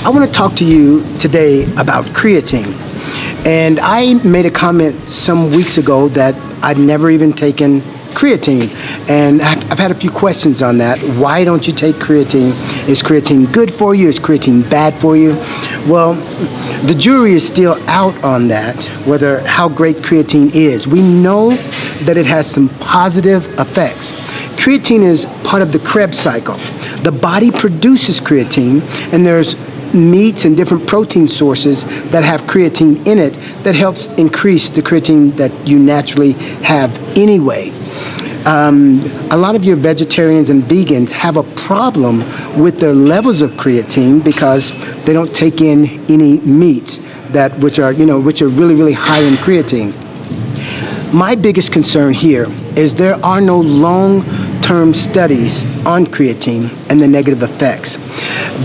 I want to talk to you today about creatine. And I made a comment some weeks ago that I'd never even taken creatine. And I've had a few questions on that. Why don't you take creatine? Is creatine good for you? Is creatine bad for you? Well, the jury is still out on that, how great creatine is. We know that it has some positive effects. Creatine is part of the Krebs cycle. The body produces creatine, and there's meats and different protein sources that have creatine in it that helps increase the creatine that you naturally have anyway. A lot of your vegetarians and vegans have a problem with their levels of creatine because they don't take in any meats which are really, really high in creatine. My biggest concern here is there are no long-term studies on creatine and the negative effects.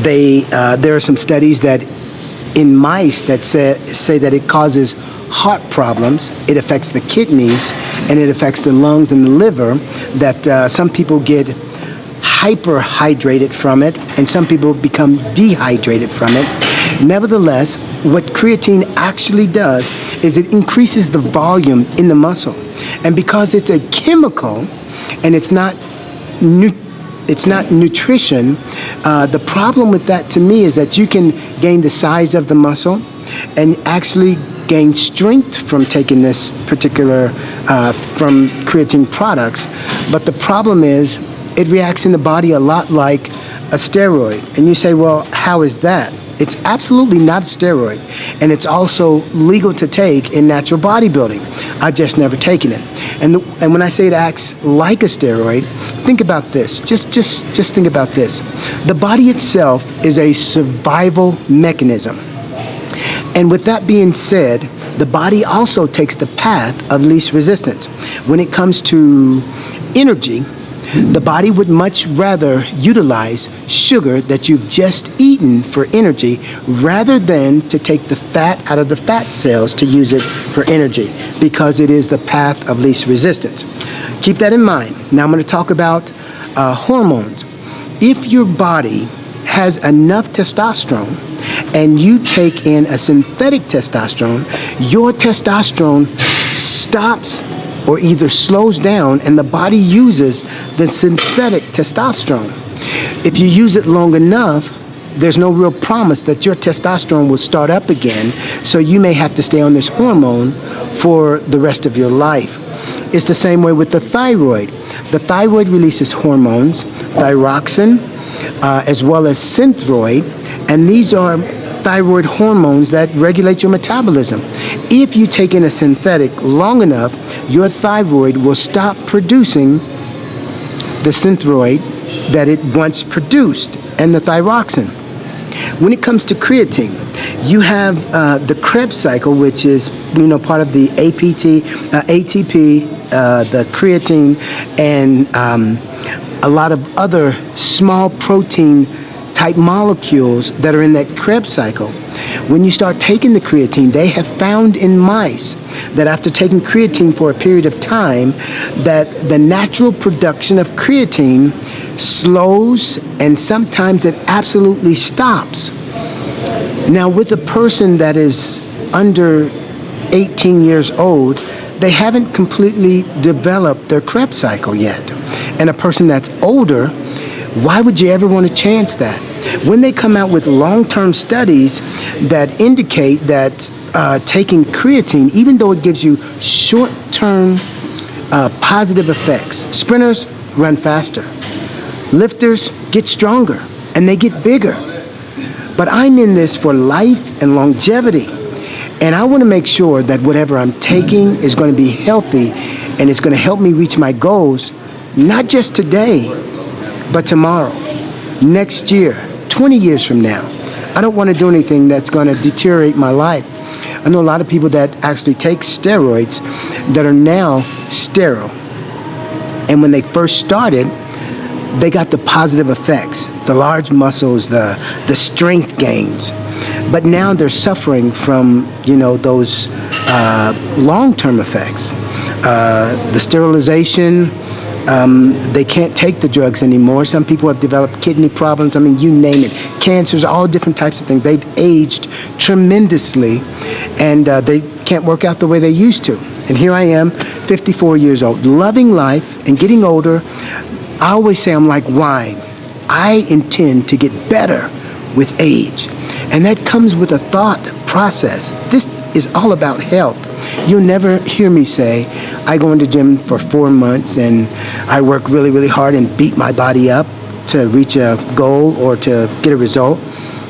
There are some studies that in mice that say that it causes heart problems, it affects the kidneys, and it affects the lungs and the liver, that some people get hyperhydrated from it, and some people become dehydrated from it. Nevertheless, what creatine actually does is it increases the volume in the muscle. And because it's a chemical and it's not nutrition, the problem with that to me is that you can gain the size of the muscle and actually gain strength from taking this particular from creatine products. But the problem is it reacts in the body a lot like a steroid. And you say, well, how is that? It's absolutely not a steroid, and it's also legal to take in natural bodybuilding. I've just never taken it. And when I say it acts like a steroid, think about this. Just think about this. The body itself is a survival mechanism. And with that being said, the body also takes the path of least resistance. When it comes to energy, the body would much rather utilize sugar that you've just eaten for energy rather than to take the fat out of the fat cells to use it for energy, because it is the path of least resistance. Keep that in mind. Now I'm going to talk about hormones. If your body has enough testosterone and you take in a synthetic testosterone, your testosterone stops or either slows down, and the body uses the synthetic testosterone. If you use it long enough, there's no real promise that your testosterone will start up again, so you may have to stay on this hormone for the rest of your life. It's the same way with the thyroid. The thyroid releases hormones, thyroxine, as well as synthroid, and these are thyroid hormones that regulate your metabolism. If you take in a synthetic long enough, your thyroid will stop producing the synthroid that it once produced and the thyroxine. When it comes to creatine, you have the Krebs cycle, which is part of the ATP, the creatine, and a lot of other small protein type molecules that are in that Krebs cycle. When you start taking the creatine, they have found in mice that after taking creatine for a period of time, that the natural production of creatine slows, and sometimes it absolutely stops. Now, with a person that is under 18 years old, they haven't completely developed their Krebs cycle yet. And a person that's older, why would you ever want to chance that? When they come out with long-term studies that indicate that taking creatine, even though it gives you short-term positive effects, sprinters run faster, lifters get stronger, and they get bigger. But I'm in this for life and longevity, and I want to make sure that whatever I'm taking is going to be healthy, and it's going to help me reach my goals, not just today, but tomorrow, next year, 20 years from now. I don't want to do anything that's going to deteriorate my life. I know a lot of people that actually take steroids that are now sterile. And when they first started, they got the positive effects, the large muscles, the strength gains. But now they're suffering from, those long-term effects. The sterilization, They can't take the drugs anymore. Some people have developed kidney problems. I mean, you name it. Cancers, all different types of things. They've aged tremendously, and they can't work out the way they used to. And here I am, 54 years old, loving life and getting older. I always say I'm like wine. I intend to get better with age. And that comes with a thought process. This is all about health. You'll never hear me say, I go into the gym for 4 months and I work really, really hard and beat my body up to reach a goal or to get a result.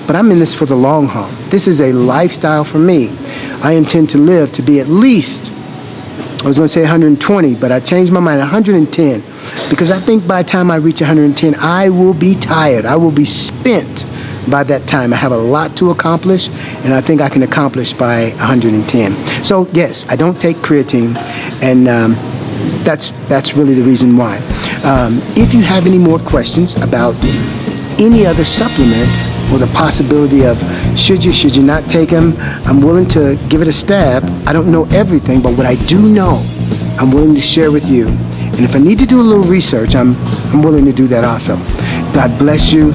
But I'm in this for the long haul. This is a lifestyle for me. I intend to live to be at least, I was going to say 120, but I changed my mind, 110. Because I think by the time I reach 110, I will be tired. I will be spent by that time. I have a lot to accomplish, and I think I can accomplish by 110. So yes, I don't take creatine, and that's really the reason why. If you have any more questions about any other supplement or the possibility of should you not take them, I'm willing to give it a stab. I don't know everything, but what I do know, I'm willing to share with you. And if I need to do a little research, I'm willing to do that also. God bless you.